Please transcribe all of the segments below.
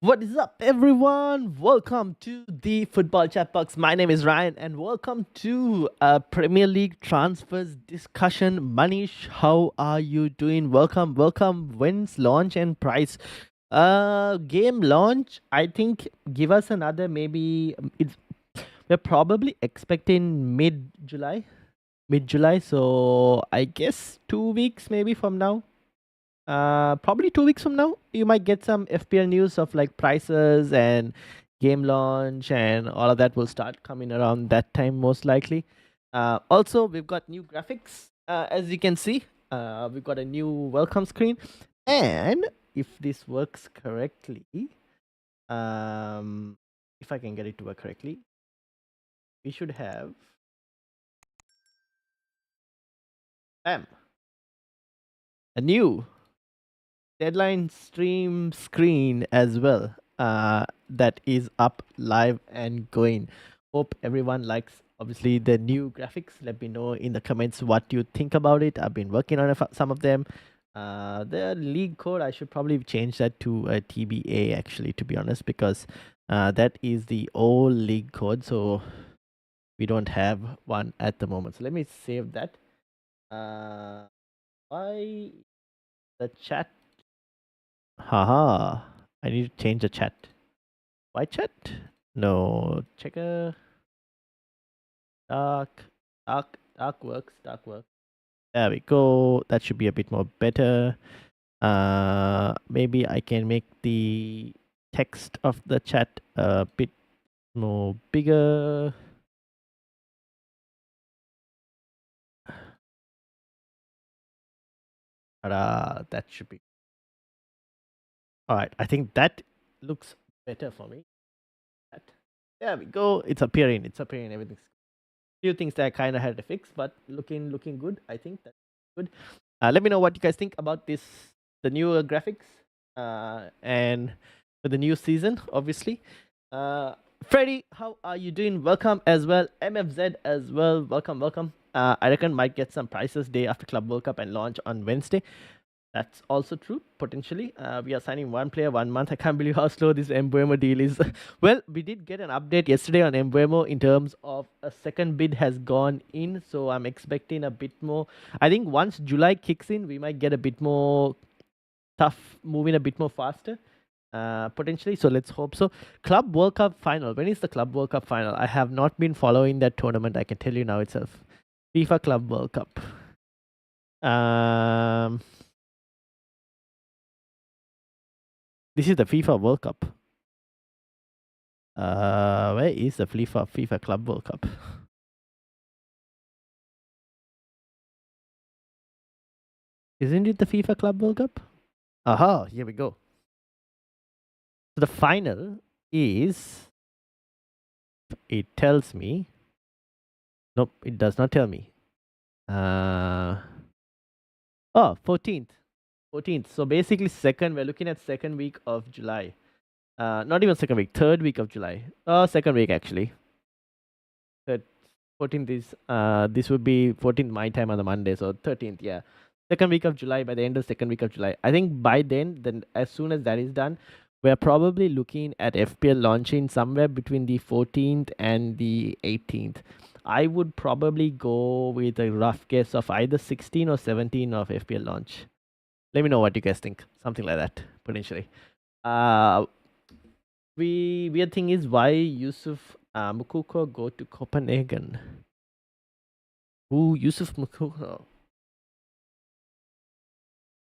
What is up, everyone? Welcome to the Football Chatbox. My name is Ryan, and welcome to a Premier League transfers discussion. Manish, how are you doing? Welcome. When's launch and price? Game launch. I think give us another maybe. We're probably expecting mid July. So I guess 2 weeks maybe from now. Probably 2 weeks from now, you might get some FPL news of like prices and game launch, and all of that will start coming around that time, most likely. Also, we've got new graphics, as you can see. We've got a new welcome screen, and if this works correctly, um, if I can get it to work correctly, we should have bam, a new deadline stream screen as well, that is up live and going. Hope everyone likes obviously the new graphics. Let me know in the comments what you think about it. I've been working on some of them. The league code, I should probably change that to a TBA, actually, to be honest, because that is the old league code, so we don't have one at the moment. So let me save that. Why the chat? Haha. I need to change the chat. White chat? No. Checker. Dark. Dark works. Dark works. There we go. That should be a bit more better. Maybe I can make the text of the chat a bit more bigger. That should be. Alright, I think that looks better for me. There we go. It's appearing. Everything's few things that I kind of had to fix, but looking good. I think that's good. Let me know what you guys think about this, the newer graphics, and for the new season, obviously. Freddy, how are you doing? Welcome as well. MFZ as well. Welcome. I reckon might get some prices day after Club World Cup and launch on Wednesday. That's also true, potentially. We are signing one player 1 month. I can't believe how slow this Embuemo deal is. Well, we did get an update yesterday on Embuemo in terms of a second bid has gone in. So I'm expecting a bit more. I think once July kicks in, we might get a bit more tough, moving a bit more faster, potentially. So let's hope so. Club World Cup final. When is the Club World Cup final? I have not been following that tournament. I can tell you now itself. FIFA Club World Cup. This is the FIFA World Cup. Where is the FIFA Club World Cup? Isn't it the FIFA Club World Cup? Aha, here we go. So the final is, it tells me, nope, it does not tell me. 14th. So basically we're looking at second week of July. Not even second week, third week of July. Second week actually. 14th is, this would be 14th my time on the Monday, so 13th, yeah. Second week of July, by the end of second week of July. I think by then as soon as that is done, we're probably looking at FPL launching somewhere between the 14th and the 18th. I would probably go with a rough guess of either 16 or 17 of FPL launch. Let me know what you guys think. Something like that, potentially. Weird thing is, why Yusuf Mukoko go to Copenhagen? Who Yusuf Mukoko?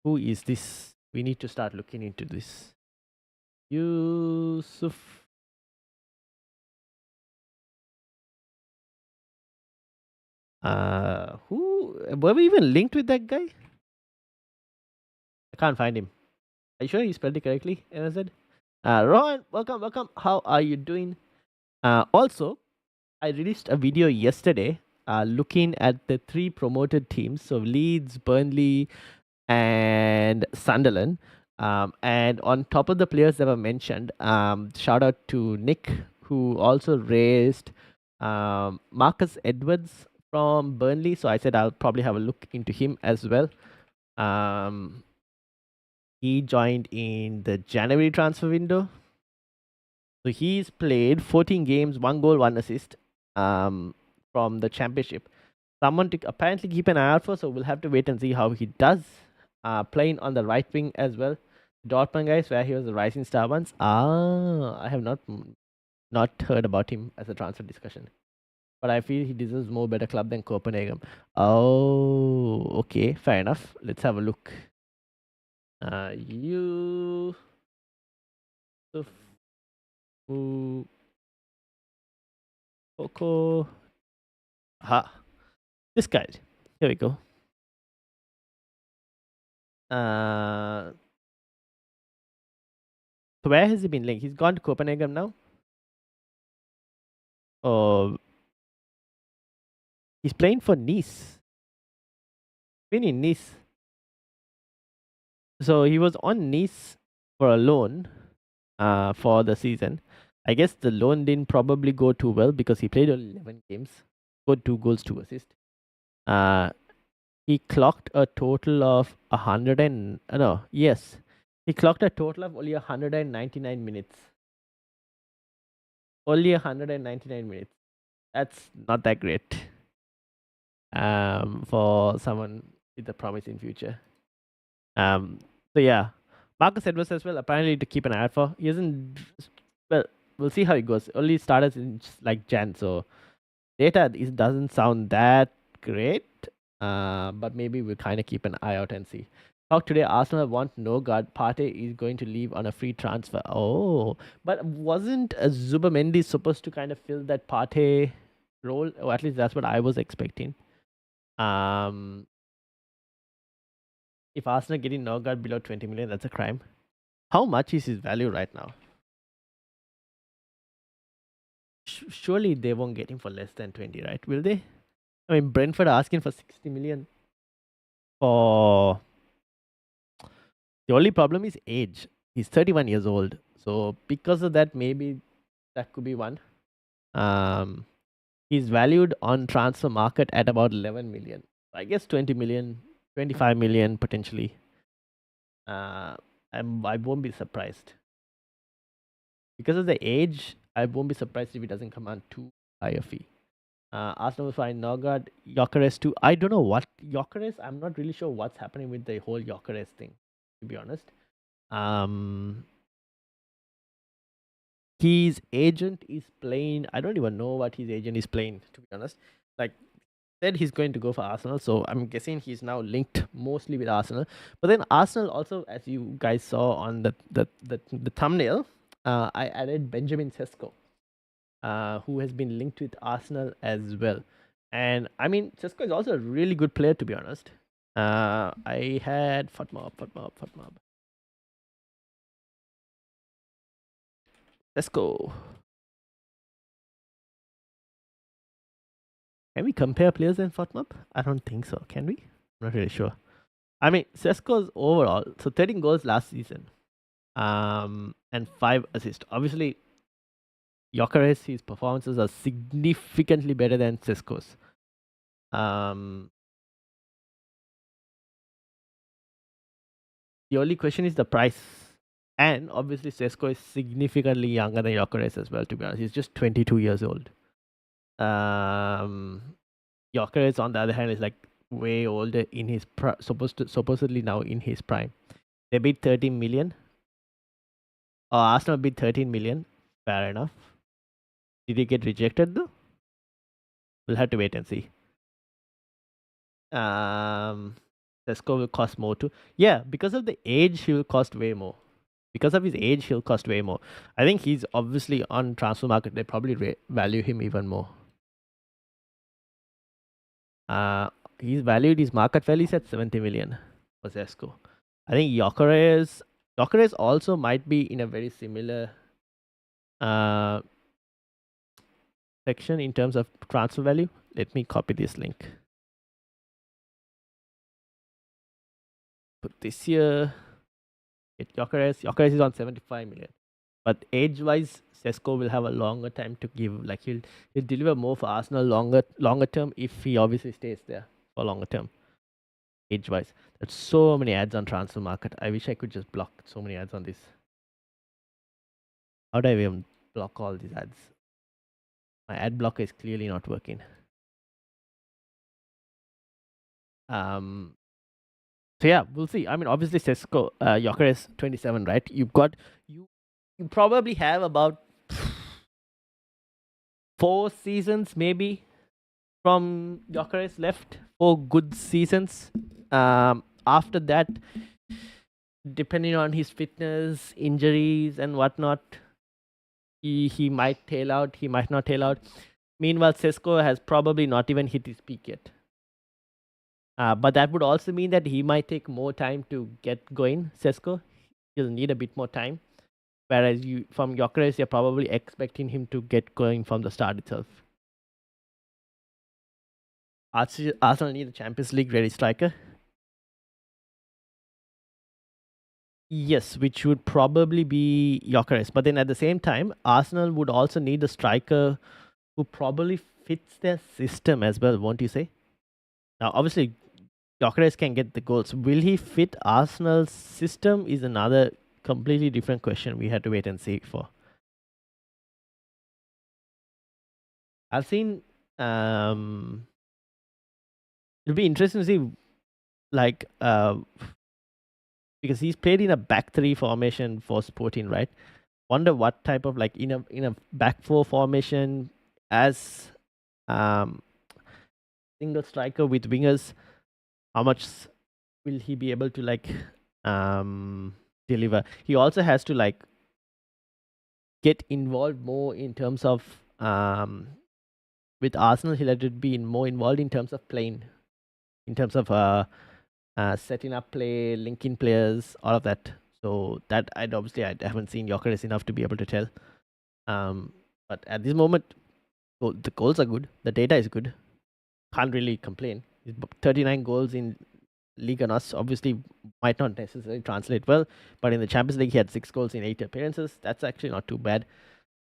Who is this? We need to start looking into this. Yusuf. Who were we even linked with that guy? I can't find him. Are you sure you spelled it correctly, NZ? Rohan, welcome. How are you doing? Also, I released a video yesterday looking at the 3 promoted teams, so Leeds, Burnley, and Sunderland. And on top of the players that were mentioned, shout out to Nick, who also raised Marcus Edwards from Burnley. So I said I'll probably have a look into him as well. He joined in the January transfer window. So he's played 14 games, 1 goal, 1 assist from the championship. Someone to apparently keep an eye out for, so we'll have to wait and see how he does. Playing on the right wing as well. Dortmund guys, where he was the rising star once. I have not heard about him as a transfer discussion. But I feel he deserves more better club than Copenhagen. Oh, okay, fair enough. Let's have a look. You Coco. Ha. This guy. Here we go. So where has he been linked? He's gone to Copenhagen now. Oh, he's playing for Nice. Been in Nice. So he was on Nice for a loan for the season. I guess the loan didn't probably go too well because he played only 11 games, scored 2 goals, 2 assists. He clocked a total of 100 and no, yes, he clocked a total of only 199 minutes. Only 199 minutes. That's not that great. For someone with a promising future. So yeah, Marcus Edwards as well. Apparently to keep an eye out for. He isn't. Well, we'll see how it goes. Only started in like Jan, so data doesn't sound that great. But maybe we'll kind of keep an eye out and see. Talk today. Arsenal want no guard. Partey is going to leave on a free transfer. Oh, but wasn't Zubamendi supposed to kind of fill that Partey role? Or at least that's what I was expecting. If Arsenal getting no guard below 20 million, that's a crime. How much is his value right now? Surely they won't get him for less than 20, right? Will they? I mean, Brentford are asking for 60 million for. The only problem is age. He's 31 years old. So because of that, maybe that could be one. He's valued on transfer market at about 11 million. I guess 20 million, 25 million potentially. I won't be surprised. Because of the age, I won't be surprised if he doesn't command too high a fee. Arsenal will find Nogard, Gyökeres too. I don't know what Gyökeres. I'm not really sure what's happening with the whole Gyökeres thing, to be honest. His agent is playing. I don't even know what his agent is playing, to be honest. Like said, he's going to go for Arsenal, so I'm guessing he's now linked mostly with Arsenal. But then Arsenal also, as you guys saw on the thumbnail, I added Benjamin Sesko, who has been linked with Arsenal as well. And I mean, Sesko is also a really good player, to be honest. I had Fatmob. Sesko. Can we compare players in Fatmob? I don't think so. Can we? I'm not really sure. I mean, Sesko's overall, so 13 goals last season, and 5 assists. Obviously, Gyökeres, his performances are significantly better than Sesko's. The only question is the price. And obviously, Sesko is significantly younger than Gyökeres as well, to be honest. He's just 22 years old. Gyökeres, on the other hand, is like way older in his supposedly now in his prime. They bid 13 million. Arsenal bid 13 million. Fair enough. Did he get rejected though? We'll have to wait and see. Sesko will cost more too. Yeah, because of the age, he will cost way more. Because of his age, he'll cost way more. I think he's obviously on transfer market. They probably value him even more. He's valued, his market value is at 70 million for Sesko. I think Gyökeres also might be in a very similar section in terms of transfer value. Let me copy this link. Put this here. Get Gyökeres. Gyökeres is on 75 million. But age-wise, Sesko will have a longer time to give. Like he'll deliver more for Arsenal longer term if he obviously stays there for longer term. Age-wise, there's so many ads on transfer market. I wish I could just block so many ads on this. How do I even block all these ads. My ad blocker is clearly not working. So yeah, we'll see. I mean, obviously, Sesko, Gyökeres 27, right? You you probably have about 4 seasons maybe from Gyökeres left. 4 good seasons. After that, depending on his fitness, injuries, and whatnot, he might tail out. He might not tail out. Meanwhile, Sesko has probably not even hit his peak yet. But that would also mean that he might take more time to get going. Sesko, he'll need a bit more time. Whereas from Gyökeres, you're probably expecting him to get going from the start itself. Arsenal need a Champions League ready striker. Yes, which would probably be Gyökeres. But then at the same time, Arsenal would also need a striker who probably fits their system as well, won't you say? Now, obviously, Gyökeres can get the goals. Will he fit Arsenal's system is another completely different question we had to wait and see for. I've seen it'll be interesting to see like because he's played in a back three formation for Sporting, right? Wonder what type of like in a back four formation as single striker with wingers, how much will he be able to like deliver? He also has to like get involved more in terms of with Arsenal. He'll have to be more involved in terms of playing, in terms of setting up play, linking players, all of that. So that I haven't seen Gyökeres enough to be able to tell. But at this moment, the goals are good. The data is good. Can't really complain. 39 goals in Liga NOS obviously might not necessarily translate well, but in the Champions League he had 6 goals in 8 appearances. That's actually not too bad,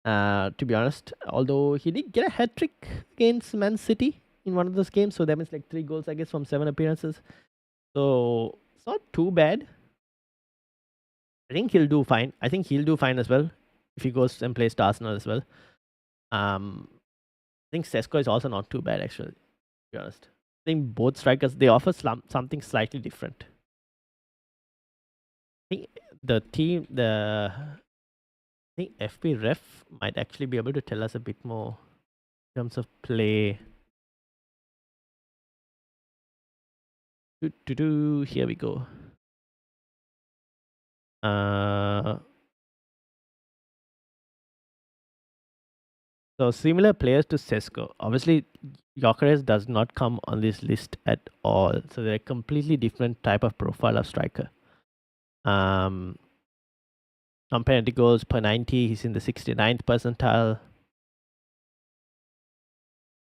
to be honest. Although he did get a hat trick against Man City in one of those games, so that means like 3 goals I guess from 7 appearances. So it's not too bad. I think he'll do fine. I think he'll do fine as well if he goes and plays to Arsenal as well. I think Sesko is also not too bad actually, to be honest. I think both strikers, they offer something slightly different. I think I think FP Ref might actually be able to tell us a bit more in terms of play. Here we go. So similar players to Sesko. Obviously, Gyökeres does not come on this list at all. So they're a completely different type of profile of striker. On penalty goals per 90, he's in the 69th percentile.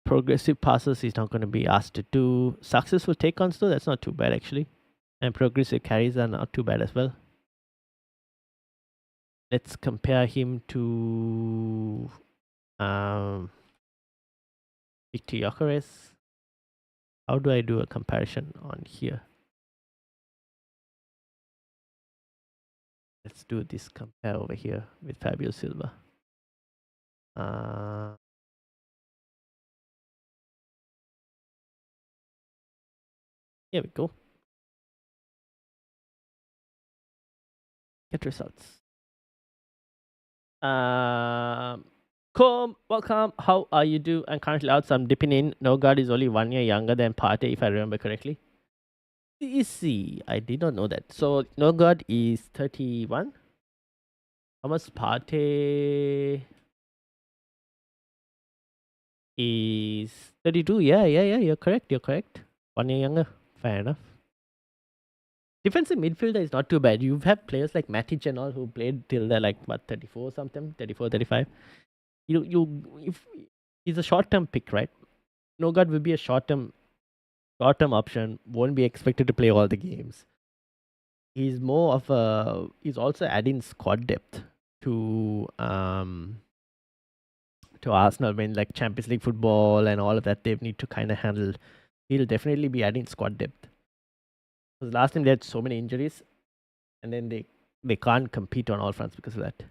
Progressive passes, he's not going to be asked to do. Successful take-ons though, that's not too bad actually. And progressive carries are not too bad as well. Let's compare him to Victor Gyökeres. How do I do a comparison on here? Let's do this compare over here with Fabio Silva. Here we go. Get results. Welcome. How are you do? I'm currently out, so I'm dipping in. Nogard is only 1 year younger than Partey, if I remember correctly. Easy. I did not know that. So Nogard is 31. Thomas Partey is 32. Yeah. You're correct. 1 year younger. Fair enough. Defensive midfielder is not too bad. You've had players like Matic and all who played till they're like what 34 something, 34, 35. If he's a short term pick, right? Nogard will be a short term option. Won't be expected to play all the games. He's more of a. He's also adding squad depth to Arsenal when like Champions League football and all of that they need to kind of handle. He'll definitely be adding squad depth. Because last time they had so many injuries, and then they can't compete on all fronts because of that.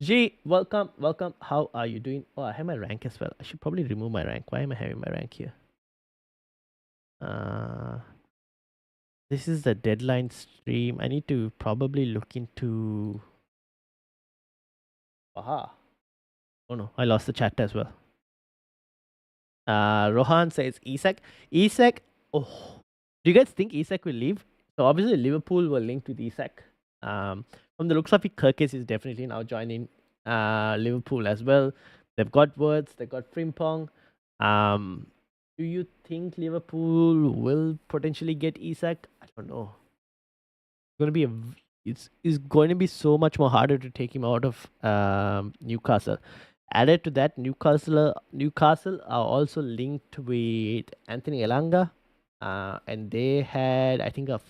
G, welcome, welcome. How are you doing? Oh, I have my rank as well. I should probably remove my rank. Why am I having my rank here? Uh, this is the deadline stream. I need to probably look into. Aha. Oh no, I lost the chat as well. Rohan says Isak. Isak. Oh, do you guys think Isak will leave? So obviously Liverpool will link with Isak. From the looks of it, Kirkis is definitely now joining Liverpool as well. They've got Words, they've got Frimpong. Do you think Liverpool will potentially get Isak? I don't know. Going to be it's going to be so much more harder to take him out of Newcastle. Added to that, Newcastle are also linked with Anthony Elanga, and they had I think a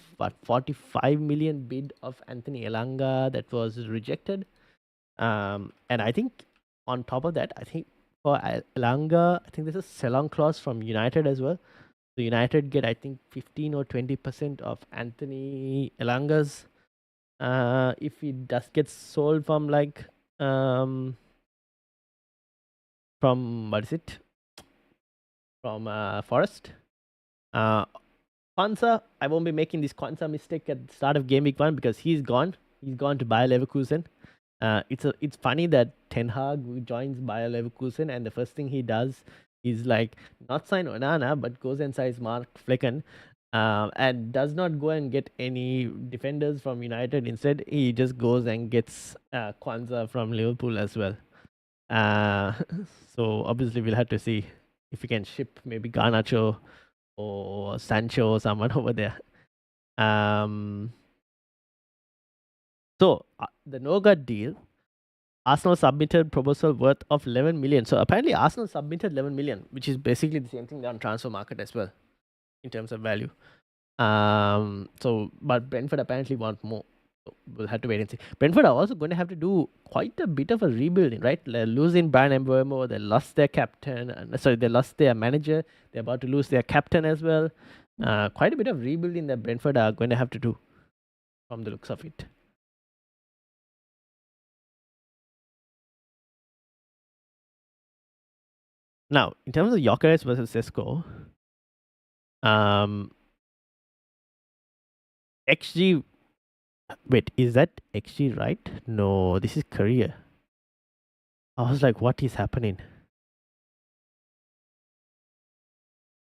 45 million bid of Anthony Elanga that was rejected. And I think on top of that, I think for Elanga, I think there's a sell-on clause from United as well. So United get I think 15 or 20% of Anthony Elanga's if he does get sold from like from what is it from Forest. Kwanzaa, I won't be making this Kwanzaa mistake at the start of game week 1 because he's gone. He's gone to Bayer Leverkusen. It's funny that Ten Hag joins Bayer Leverkusen and the first thing he does is like not sign Onana but goes and signs Mark Flecken, and does not go and get any defenders from United. Instead, he just goes and gets Kwanzaa from Liverpool as well. Uh, so obviously we'll have to see if we can ship maybe Garnacho or Sancho or someone over there. Um, so the Noga deal, Arsenal submitted proposal worth of 11 million. So apparently Arsenal submitted 11 million, which is basically the same thing on transfer market as well in terms of value. But Brentford apparently want more. So we'll have to wait and see. Brentford are also going to have to do quite a bit of a rebuilding, right? They're losing Brian Mbeumo. They lost their captain. They lost their manager. They're about to lose their captain as well. Quite a bit of rebuilding that Brentford are going to have to do from the looks of it. Now, in terms of Gyökeres versus Sesko, XG. Wait, is that XG right? No, this is career. I was like, what is happening?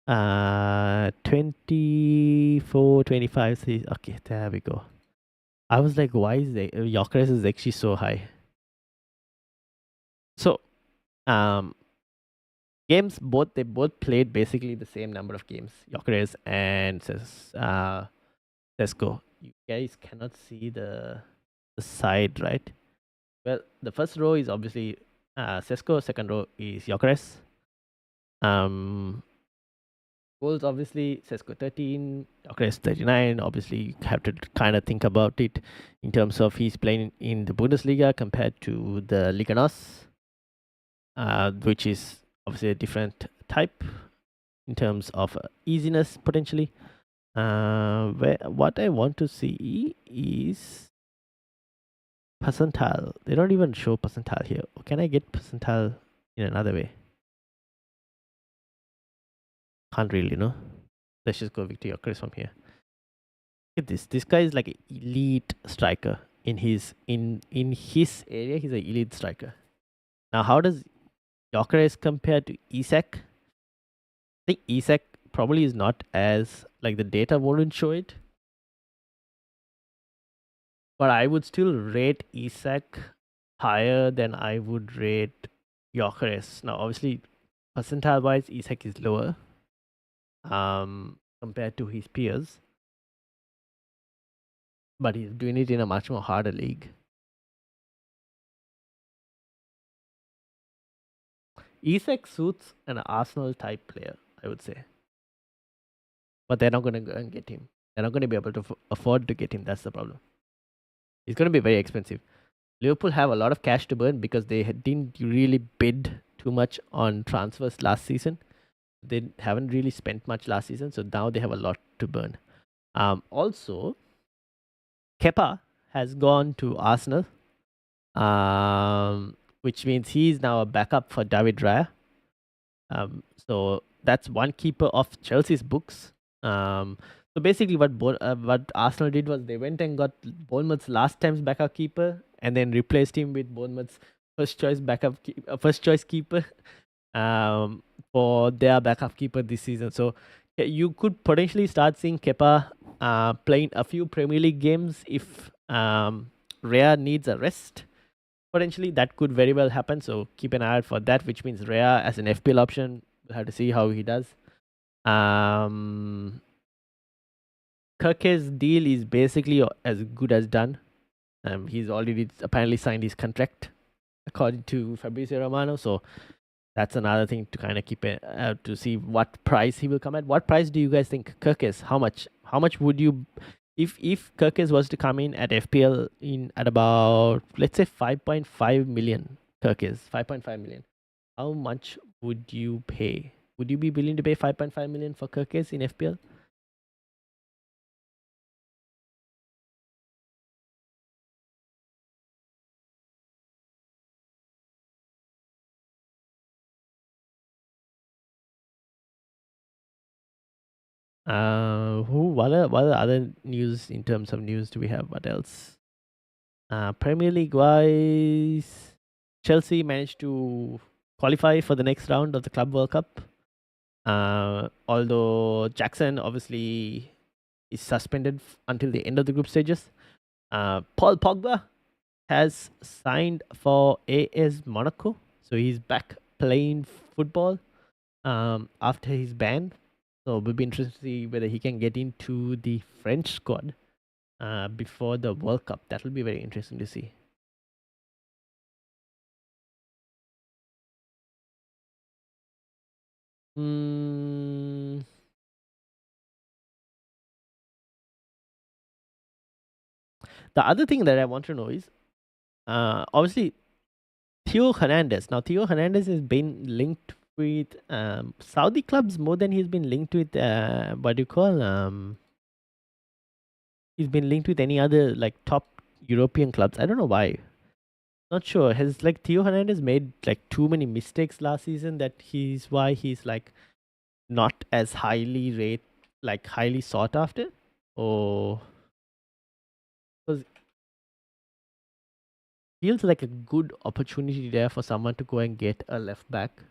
24, 25. Okay, there we go. I was like, why is the Gyökeres is actually so high? So, games they both played basically the same number of games. Gyökeres and Sesko. You guys cannot see the side, right? Well, the first row is obviously Sesko. Second row is Gyökeres. Goals, obviously, Sesko 13, Gyökeres 39. Obviously, you have to kind of think about it in terms of he's playing in the Bundesliga compared to the Liga NOS, which is obviously a different type in terms of easiness potentially. What I want to see is percentile. They don't even show percentile here. Can I get percentile in another way? Can't really, no. Let's just go Victor Gyökeres from here. Look at this. This guy is like an elite striker in his area. He's an elite striker. Now, how does Gyökeres compare to Isak? I think Isak probably is not as like the data wouldn't show it, but I would still rate Isak higher than I would rate Gyökeres. Now, obviously, percentile wise, Isak is lower compared to his peers, but he's doing it in a much more harder league. Isak suits an Arsenal type player, I would say. But they're not going to go and get him. They're not going to be able to afford to get him. That's the problem. It's going to be very expensive. Liverpool have a lot of cash to burn because they didn't really bid too much on transfers last season. They haven't really spent much last season, so now they have a lot to burn. Also, Kepa has gone to Arsenal. which means he's now a backup for David Raya. So that's one keeper of Chelsea's books. So basically, what Arsenal did was they went and got Bournemouth's last time's backup keeper, and then replaced him with Bournemouth's first choice keeper, um, for their backup keeper this season. So yeah, you could potentially start seeing Kepa playing a few Premier League games if Rhea needs a rest. Potentially, that could very well happen. So keep an eye out for that, which means Rhea as an FPL option. We'll have to see how he does. Um, Kirke's deal is basically as good as done. He's already apparently signed his contract, according to Fabrizio Romano. So that's another thing to kind of keep it to see what price he will come at. What price do you guys think Kirk is? How much? How much would you, if Kirkes was to come in at FPL in at about, let's say, 5.5 million? Kirkes 5.5 million. How much would you pay? Would you be willing to pay 5.5 million for Kirkes in FPL? What are other news in terms of news do we have? What else? Premier League wise, Chelsea managed to qualify for the next round of the Club World Cup. Although Jackson obviously is suspended until the end of the group stages. Paul Pogba has signed for AS Monaco, so he's back playing football after his ban. So it will be interesting to see whether he can get into the French squad before the World Cup. That will be very interesting to see. Mm, the other thing that I want to know is, obviously, Theo Hernandez. Now, Theo Hernandez has been linked with Saudi clubs more than he's been linked with, what do you call, he's been linked with any other like top European clubs. I don't know why. Not sure. Has like Theo Hernandez made like too many mistakes last season that he's why he's like not as highly sought after? Or because feels like a good opportunity there for someone to go and get a left back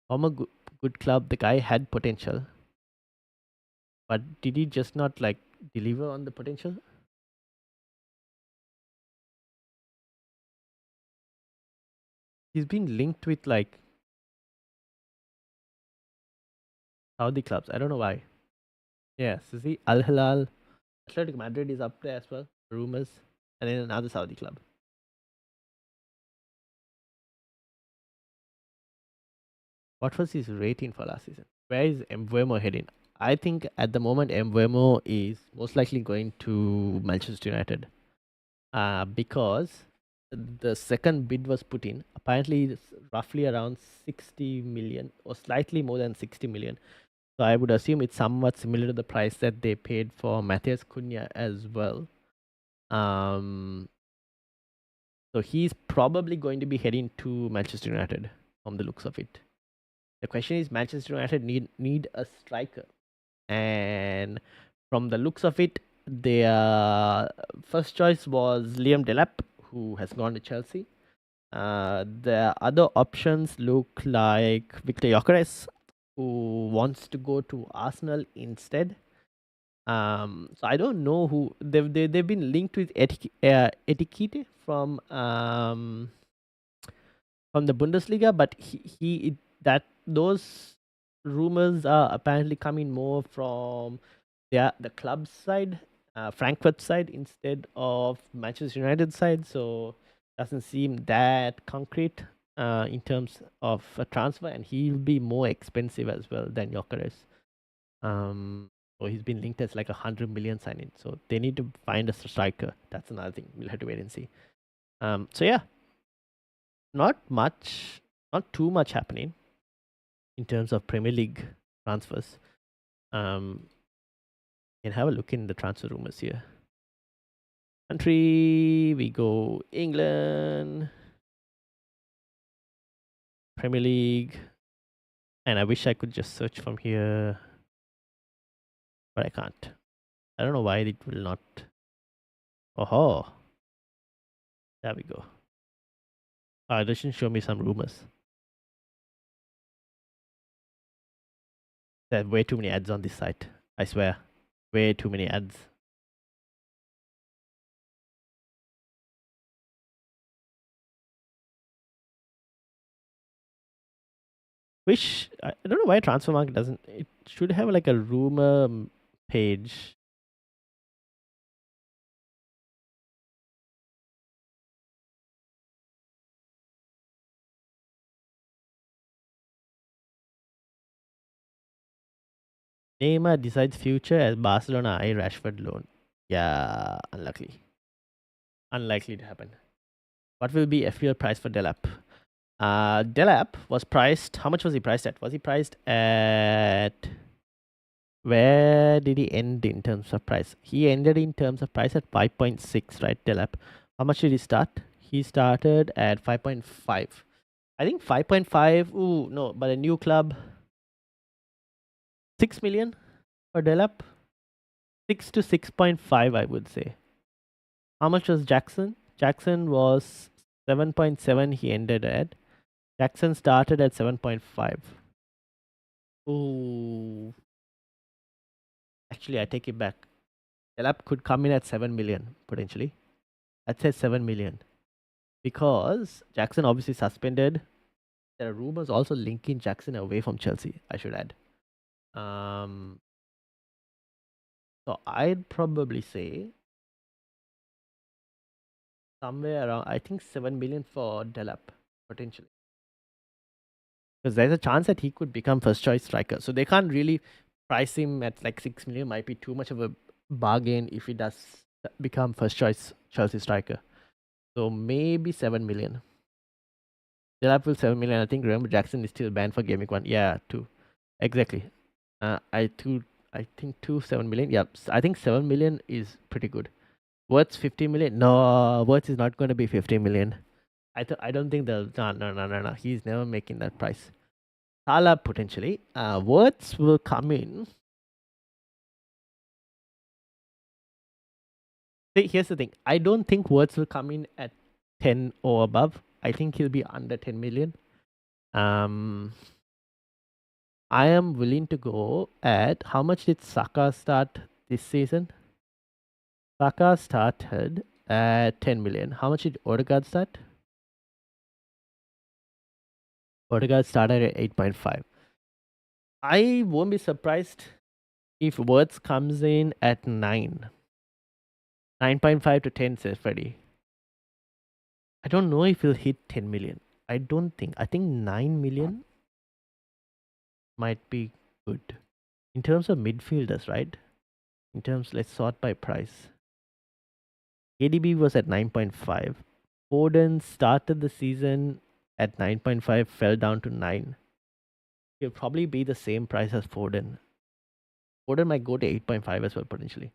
from a good club. The guy had potential, but did he just not like deliver on the potential? He's been linked with like Saudi clubs. I don't know why. Yeah, so see, Al Hilal, Athletic Madrid is up there as well. Rumors, and then another Saudi club. What was his rating for last season? Where is Mbuemo heading? I think at the moment Mbuemo is most likely going to Manchester United. Because the second bid was put in. Apparently, it's roughly around 60 million or slightly more than 60 million. So I would assume it's somewhat similar to the price that they paid for Matthias Cunha as well. Um, so he's probably going to be heading to Manchester United from the looks of it. The question is, Manchester United need a striker, and from the looks of it, their first choice was Liam Delap, who has gone to Chelsea. The other options look like Victor Gyökeres, who wants to go to Arsenal instead. So I don't know who they've been linked with Etiquette from the Bundesliga, but that those rumors are apparently coming more from the club side, Frankfurt side, instead of Manchester United side. So doesn't seem that concrete in terms of a transfer, and he'll be more expensive as well than Gyökeres. So he's been linked as like 100 million signing. So they need to find a striker. That's another thing. We'll have to wait and see. So yeah, not much, not too much happening in terms of Premier League transfers. You can have a look in the transfer rumors here. Country, we go England, Premier League, and I wish I could just search from here, but I can't. I don't know why it will not. Oh, there we go. It doesn't show me some rumors. There are way too many ads on this site. I swear, way too many ads. Wish I don't know why Transfer Market doesn't. It should have like a rumor page. Neymar decides future as Barcelona eye Rashford loan. Yeah, unlikely to happen. What will be FPL price for Delap? Delap was priced. How much was he priced at? Was he priced at? Where did he end in terms of price? He ended in terms of price at 5.6, right, Delap? How much did he start? He started at 5.5. I think 5.5. Ooh, no, but a new club. 6 million for Delap. 6 to 6.5, I would say. How much was Jackson? Jackson was 7.7. He ended at. Jackson started at 7.5. Ooh. Actually, I take it back. Delap could come in at 7 million potentially. I'd say 7 million. Because Jackson obviously suspended. There are rumors also linking Jackson away from Chelsea, I should add. So I'd probably say somewhere around, I think 7 million for Delap, potentially. Because there's a chance that he could become first choice striker. So they can't really price him at like 6 million, might be too much of a bargain if he does become first choice Chelsea striker. So maybe 7 million. Delap will 7 million. I think remember Jackson is still banned for gaming one. Yeah, 2. Exactly. I think 7 million. Yeah, I think 7 million is pretty good. Worth 50 million? No, Worth is not going to be 50 million. I don't think they'll. No. He's never making that price. Salah potentially. Words will come in. See, here's the thing. I don't think Words will come in at 10 or above. I think he'll be under 10 million. I am willing to go at how much did Saka start this season? Saka started at 10 million. How much did Odegaard start? Odegaard started at 8.5. I won't be surprised if Words comes in at 9. 9.5 to 10, says Freddy. I don't know if he'll hit 10 million. I don't think. I think 9 million might be good. In terms of midfielders, right? Let's sort by price. KDB was at 9.5. Foden started the season at 9.5, fell down to 9. He'll probably be the same price as Foden. Foden might go to 8.5 as well, potentially.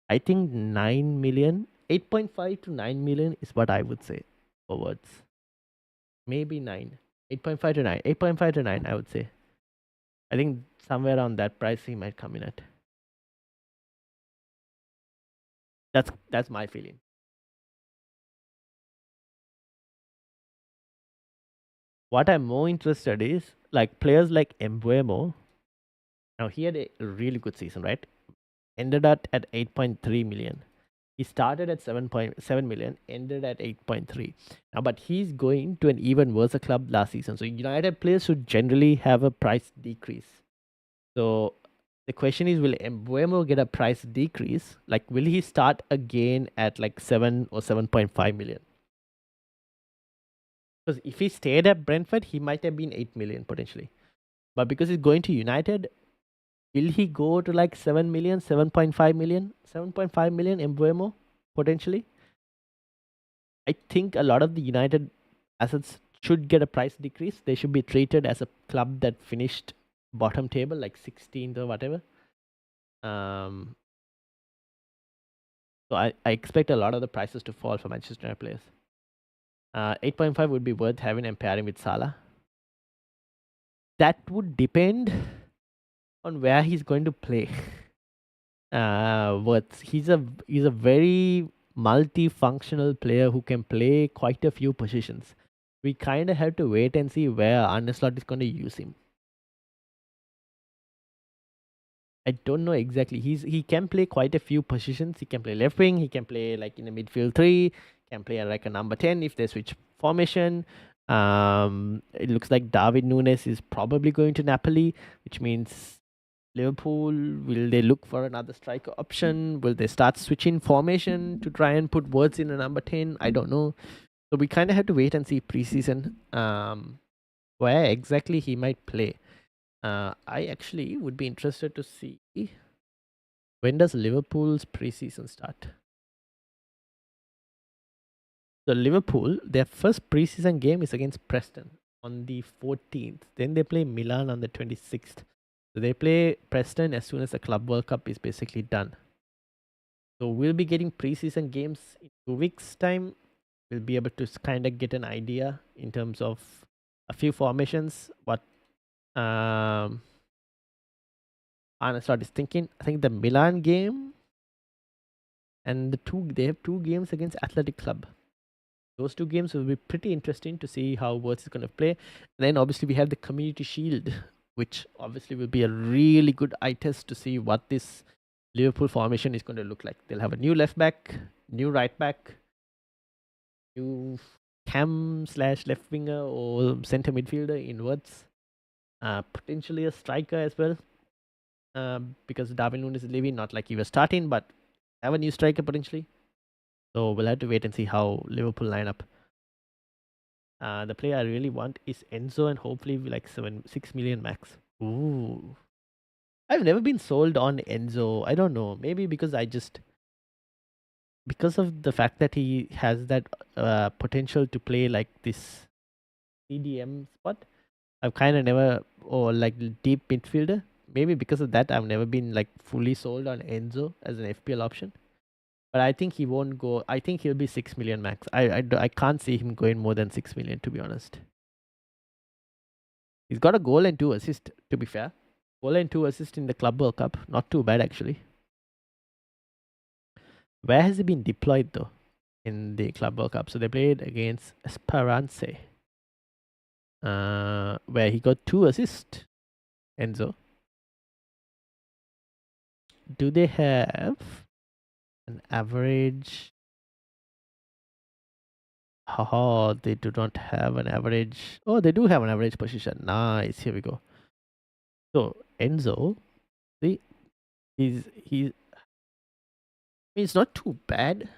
I think 9 million, 8.5 to 9 million is what I would say for Words. Maybe 9. 8.5 to 9. 8.5 to 9, I would say. I think somewhere around that price he might come in at. That's my feeling. What I'm more interested is like players like Embuemo. Now he had a really good season, right? Ended up at 8.3 million. He started at 7.7 million, ended at 8.3. Now, but he's going to an even worse club last season. So United players should generally have a price decrease. So the question is, will Embuemo get a price decrease? Like, will he start again at like 7 or 7.5 million? Because if he stayed at Brentford, he might have been 8 million potentially. But because he's going to United, will he go to like 7 million, 7.5 million, 7.5 million Embuemo potentially? I think a lot of the United assets should get a price decrease. They should be treated as a club that finished bottom table, like 16th or whatever. So I expect a lot of the prices to fall for Manchester United players. 8.5 would be worth having and pairing with Salah. That would depend on where he's going to play. He's a very multifunctional player who can play quite a few positions. We kind of have to wait and see where Arne Slot is going to use him. I don't know exactly. He can play quite a few positions. He can play left wing. He can play like in the midfield three. Can play like a number 10 if they switch formation. It looks like David Nunes is probably going to Napoli, which means Liverpool, will they look for another striker option? Will they start switching formation to try and put words in a number 10? I don't know. So we kind of have to wait and see preseason where exactly he might play. I actually would be interested to see when does Liverpool's preseason start. So Liverpool, their first preseason game is against Preston on the 14th. Then they play Milan on the 26th. So they play Preston as soon as the Club World Cup is basically done. So we'll be getting preseason games in 2 weeks' time. We'll be able to kind of get an idea in terms of a few formations, what Arne Slot is thinking. I think the Milan game and they have 2 games against Athletic Club. Those 2 games will be pretty interesting to see how Wirtz is going to play. And then obviously we have the Community Shield, which obviously will be a really good eye test to see what this Liverpool formation is going to look like. They'll have a new left back, new right back, new cam/left winger or center midfielder in Wirtz. Potentially a striker as well. Because Darwin Núñez is leaving, not like he was starting, but have a new striker potentially. So we'll have to wait and see how Liverpool line up. The player I really want is Enzo, and hopefully like 6 million max. Ooh, I've never been sold on Enzo. I don't know. Maybe because because of the fact that he has that potential to play like this CDM spot. I've kind of never, or like deep midfielder. Maybe because of that, I've never been like fully sold on Enzo as an FPL option. But I think he won't go. I think he'll be 6 million max. I can't see him going more than 6 million, to be honest. He's got a goal and 2 assists, to be fair. Goal and 2 assists in the Club World Cup. Not too bad, actually. Where has he been deployed, though, in the Club World Cup? So they played against Esperance, where he got 2 assists. Enzo. Do they have an average? Oh, they do not have an average. Oh, they do have an average position. Nice. Here we go. So Enzo, see, he's it's not too bad.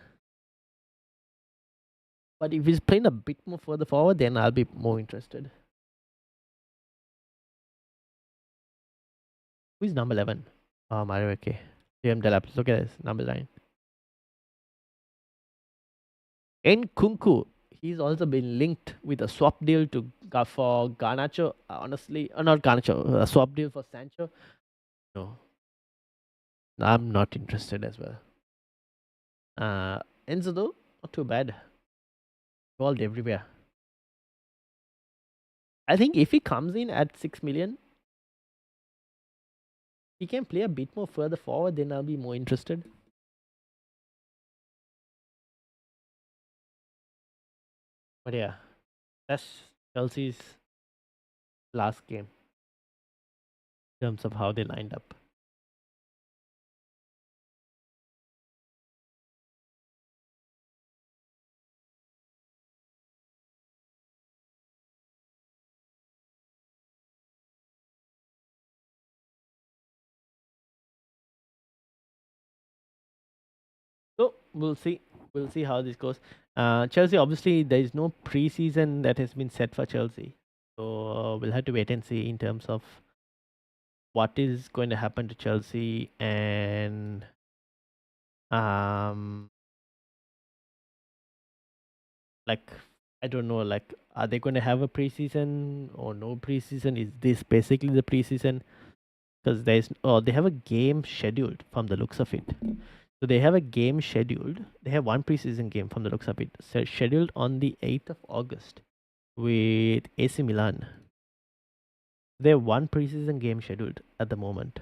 But if he's playing a bit more further forward, then I'll be more interested. Who's number 11? Oh, Mario, okay. CM Delap. Look at this. Number 9. Nkunku. He's also been linked with a swap deal for Garnacho. Honestly, not Garnacho. A swap deal for Sancho. No. I'm not interested as well. Enzo, though, not too bad. Involved everywhere. I think if he comes in at 6 million, he can play a bit more further forward, then I'll be more interested. But yeah, that's Chelsea's last game in terms of how they lined up. So we'll see. We'll see how this goes. Chelsea, obviously, there is no preseason that has been set for Chelsea. So we'll have to wait and see in terms of what is going to happen to Chelsea and like I don't know, like are they going to have a preseason or no preseason? Is this basically the preseason? Because they have a game scheduled from the looks of it. So they have a game scheduled. They have one preseason game from the looks of it, scheduled on the 8th of August with AC Milan. They have one preseason game scheduled at the moment.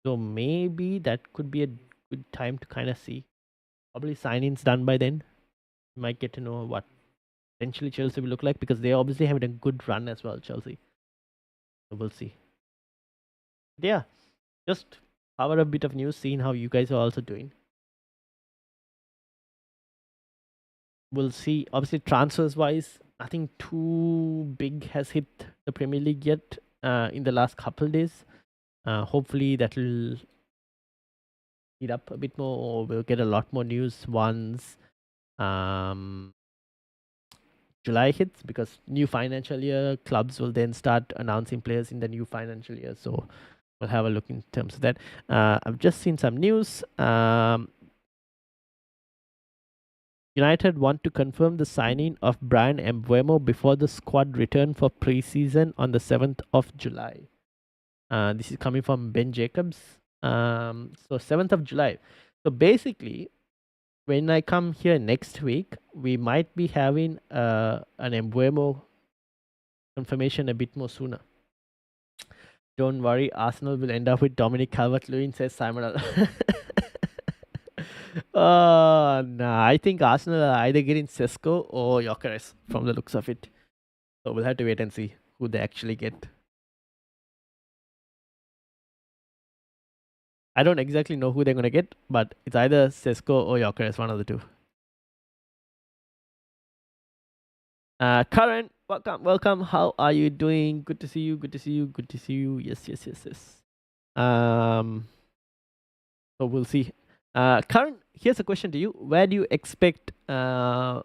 So maybe that could be a good time to kind of see. Probably sign-ins done by then. You might get to know what potentially Chelsea will look like because they're obviously having a good run as well, Chelsea. So we'll see. Yeah, just cover a bit of news, seeing how you guys are also doing. We'll see. Obviously, transfers wise, nothing too big has hit the Premier League yet in the last couple days. Hopefully, that will heat up a bit more, or we'll get a lot more news once July hits, because new financial year, clubs will then start announcing players in the new financial year. So we'll have a look in terms of that. I've just seen some news. United want to confirm the signing of Brian Mbeumo before the squad return for pre-season on the 7th of July. This is coming from Ben Jacobs. So 7th of July. So basically, when I come here next week, we might be having an Mbeumo confirmation a bit more sooner. Don't worry, Arsenal will end up with Dominic Calvert-Lewin, says Simon. Nah, I think Arsenal are either getting Sesko or Gyökeres from the looks of it. So we'll have to wait and see who they actually get. I don't exactly know who they're gonna get, but it's either Sesko or Gyökeres, one of the two. Karan, welcome. How are you doing? Good to see you. Good to see you. Good to see you. Yes. So we'll see. Karan, here's a question to you. Where do you expect Wirtz?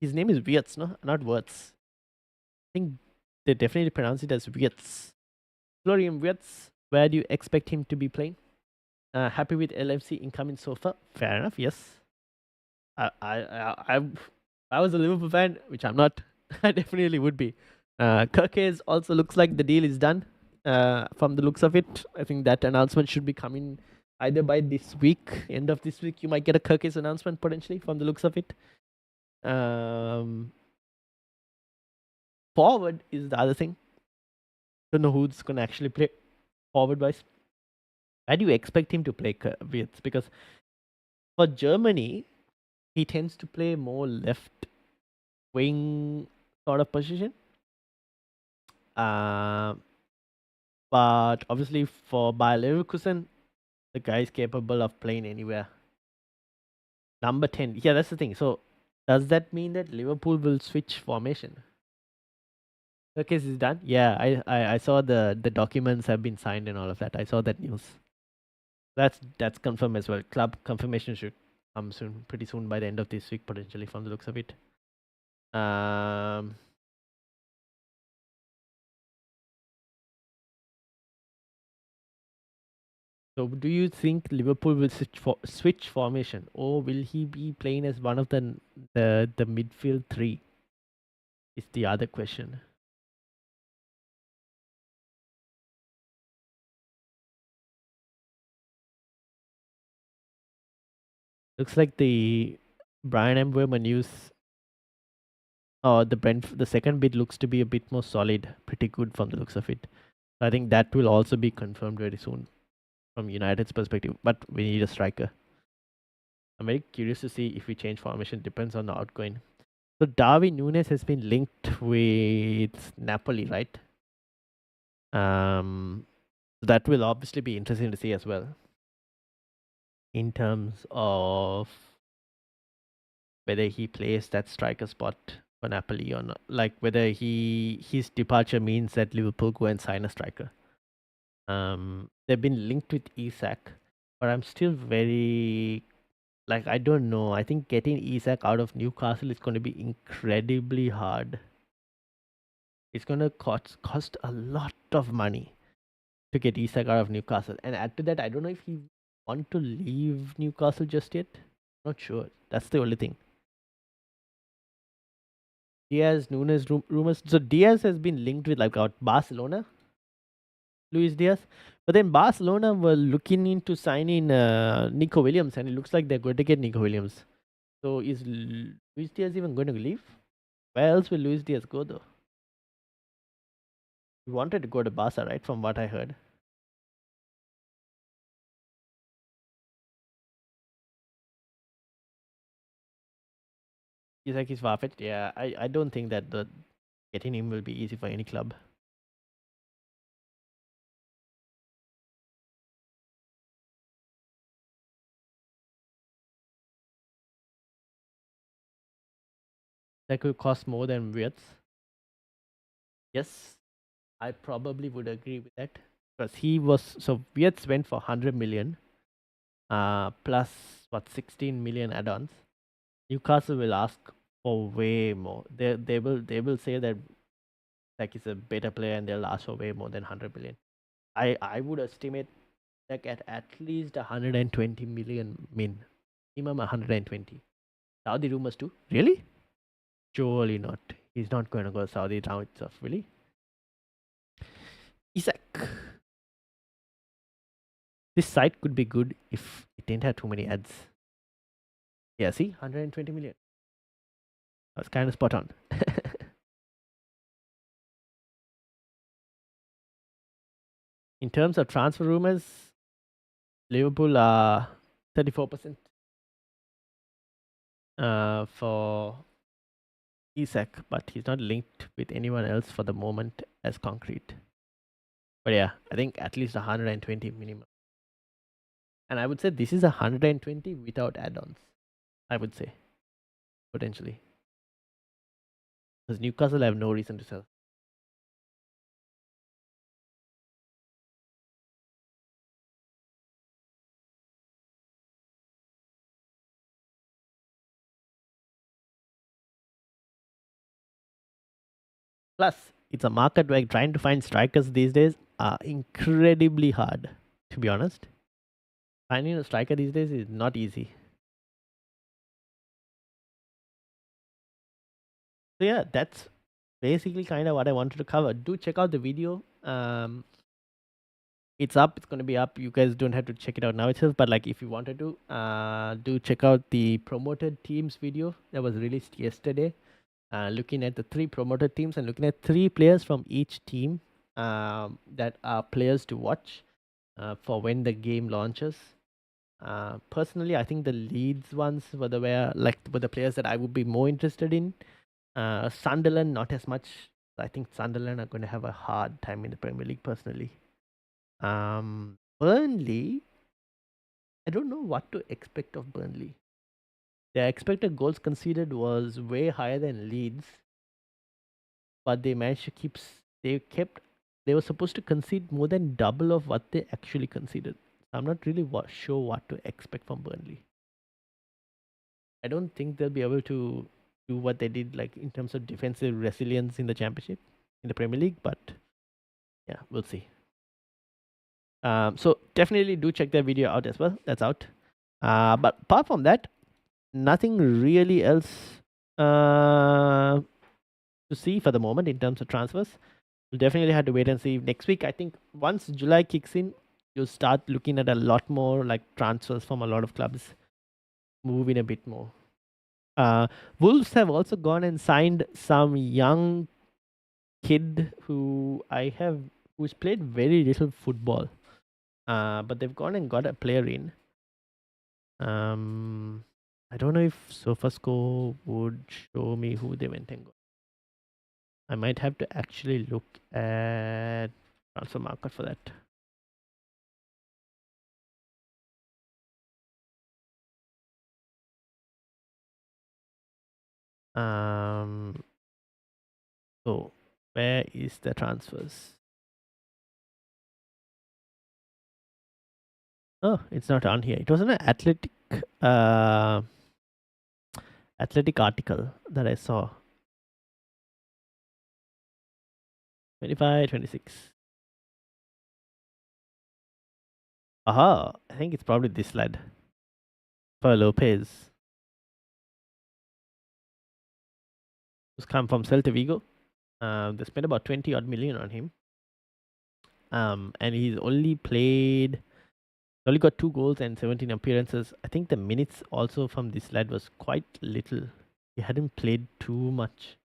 His name is Wirtz, no? Not Wirtz. I think they definitely pronounce it as Wirtz. Florian Wirtz, where do you expect him to be playing? Happy with LFC incoming so far? Fair enough, yes. I was a Liverpool fan, which I'm not. I definitely would be. Kirkes also looks like the deal is done. From the looks of it, I think that announcement should be coming either by this week, end of this week. You might get a Kirkes announcement potentially from the looks of it. Forward is the other thing. Don't know who's gonna actually play forward wise. Where do you expect him to play with? Because for Germany, he tends to play more left wing sort of position. But obviously for Bayer Leverkusen, the guy is capable of playing anywhere. Number 10. Yeah, that's the thing. So does that mean that Liverpool will switch formation? The case is done. Yeah, I saw the documents have been signed and all of that. I saw that news. That's confirmed as well. Club confirmation should come soon, pretty soon by the end of this week, potentially from the looks of it. So do you think Liverpool will switch formation, or will he be playing as one of the midfield three? Is the other question. Looks like the Brian Mbeumo news, or the second bid looks to be a bit more solid, pretty good from the looks of it. So I think that will also be confirmed very soon from United's perspective. But we need a striker. I'm very curious to see if we change formation. Depends on the outgoing. So Darwin Nunes has been linked with Napoli, right? That will obviously be interesting to see as well, in terms of whether he plays that striker spot for Napoli or not. Like whether his departure means that Liverpool go and sign a striker. They've been linked with Isak, but I'm still very, like, I don't know. I think getting Isak out of Newcastle is going to be incredibly hard. It's going to cost a lot of money to get Isak out of Newcastle. And add to that, I don't know if he want to leave Newcastle just yet. Not sure. That's the only thing. Diaz, Nunes rumors. So Diaz has been linked with like Barcelona. Luis Diaz. But then Barcelona were looking into signing Nico Williams, and it looks like they're going to get Nico Williams. So is Luis Diaz even going to leave? Where else will Luis Diaz go though? He wanted to go to Barca, right? From what I heard. He's like he's far-fetched. Yeah, I don't think that the getting him will be easy for any club. That could cost more than Wirtz. Yes, I probably would agree with that because he was so Wirtz went for 100 million, plus what 16 million add-ons. Newcastle will ask for way more. They will say that like he's a better player and they'll ask for way more than 100 million. I would estimate like at least 120 million minimum 120. Saudi rumors too. Really? Surely not. He's not going to go Saudi now itself. Really? Isaac. This site could be good if it didn't have too many ads. Yeah, see? 120 million. That's kind of spot on. In terms of transfer rumors, Liverpool are 34% for Isak, but he's not linked with anyone else for the moment as concrete. But yeah, I think at least 120 minimum. And I would say this is 120 without add-ons. I would say potentially because Newcastle have no reason to sell. Plus, it's a market where trying to find strikers these days are incredibly hard. To be honest, finding a striker these days is not easy. So yeah, that's basically kind of what I wanted to cover. Do check out the video. It's up. It's going to be up. You guys don't have to check it out now itself, but like if you wanted to, do check out the promoted teams video that was released yesterday. Looking at the three promoted teams and looking at three players from each team that are players to watch for when the game launches. Personally, I think the Leeds ones were the players that I would be more interested in. Sunderland, not as much. I think Sunderland are going to have a hard time in the Premier League personally. Burnley, I don't know what to expect of Burnley. Their expected goals conceded was way higher than Leeds, but they managed to they were supposed to concede more than double of what they actually conceded. I'm not really sure what to expect from Burnley. I don't think they'll be able to do what they did like in terms of defensive resilience in the championship, in the Premier League, but yeah, we'll see. So definitely do check that video out as well. That's out. But apart from that, nothing really else to see for the moment in terms of transfers. We'll definitely have to wait and see next week. I think once July kicks in, you'll start looking at a lot more like transfers from a lot of clubs moving a bit more. Wolves have also gone and signed some young kid who's played very little football. But they've gone and got a player in. I don't know if SofaScore would show me who they went and got. I might have to actually look at transfer market for that. So where is the transfers? Oh, it's not on here. It was an uh, athletic article that I saw. 25, 26. Aha, I think it's probably this lad. For Lopez. Who's come from Celta Vigo. They spent about 20 odd million on him. And he's only got 2 goals and 17 appearances. I think the minutes also from this lad was quite little. He hadn't played too much.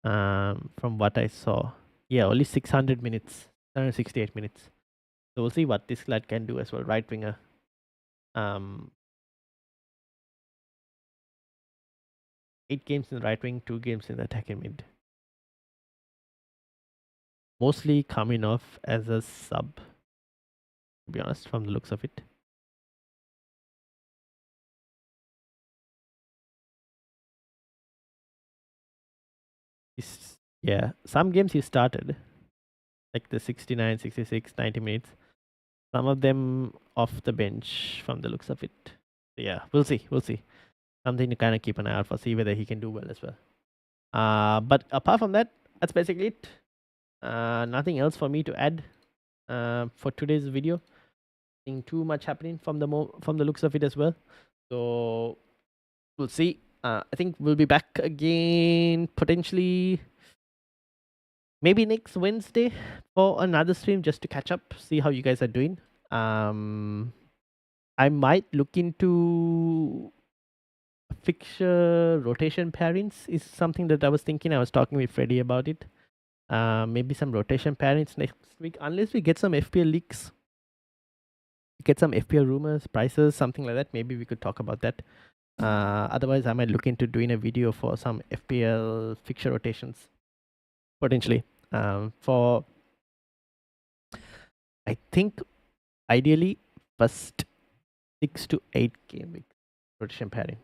From what I saw, yeah, only 600 minutes, 168 minutes. So we'll see what this lad can do as well. Right winger. 8 games in the right wing, 2 games in the attacking mid. Mostly coming off as a sub, to be honest, from the looks of it. Yeah, some games he started, like the 69, 66, 90 minutes. Some of them off the bench from the looks of it. Yeah, we'll see. We'll see. Something to kind of keep an eye out for, see whether he can do well as well. But apart from that, that's basically it. Nothing else for me to add for today's video. Nothing too much happening from the looks of it as well. So we'll see. I think we'll be back again potentially maybe next Wednesday for another stream just to catch up, see how you guys are doing. I might look into fixture rotation pairings is something that I was thinking. I was talking with Freddie about it. Maybe some rotation pairings next week, unless we get some FPL leaks, get some FPL rumors, prices, something like that. Maybe we could talk about that. Otherwise, I might look into doing a video for some FPL fixture rotations potentially. For I think ideally first 6 to 8 game week rotation pairing.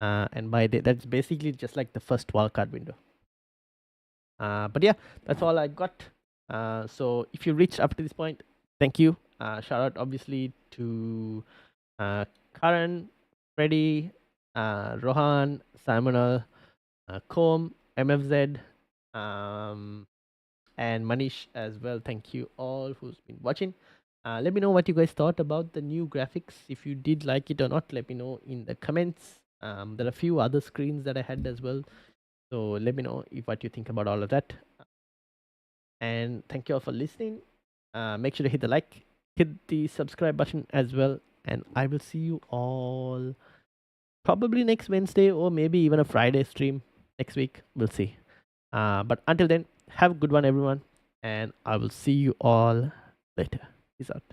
And by that's basically just like the first wildcard window. But yeah, that's all I got. So if you reached up to this point, thank you. Shout out obviously to Karan, Freddy, Rohan, Simonal, Com, MFZ, and Manish as well. Thank you all who's been watching. Let me know what you guys thought about the new graphics. If you did like it or not, let me know in the comments. There are a few other screens that I had as well. So let me know what you think about all of that. And thank you all for listening. Make sure to hit the like, hit the subscribe button as well. And I will see you all probably next Wednesday or maybe even a Friday stream next week. We'll see. But until then, have a good one, everyone. And I will see you all later. Peace out.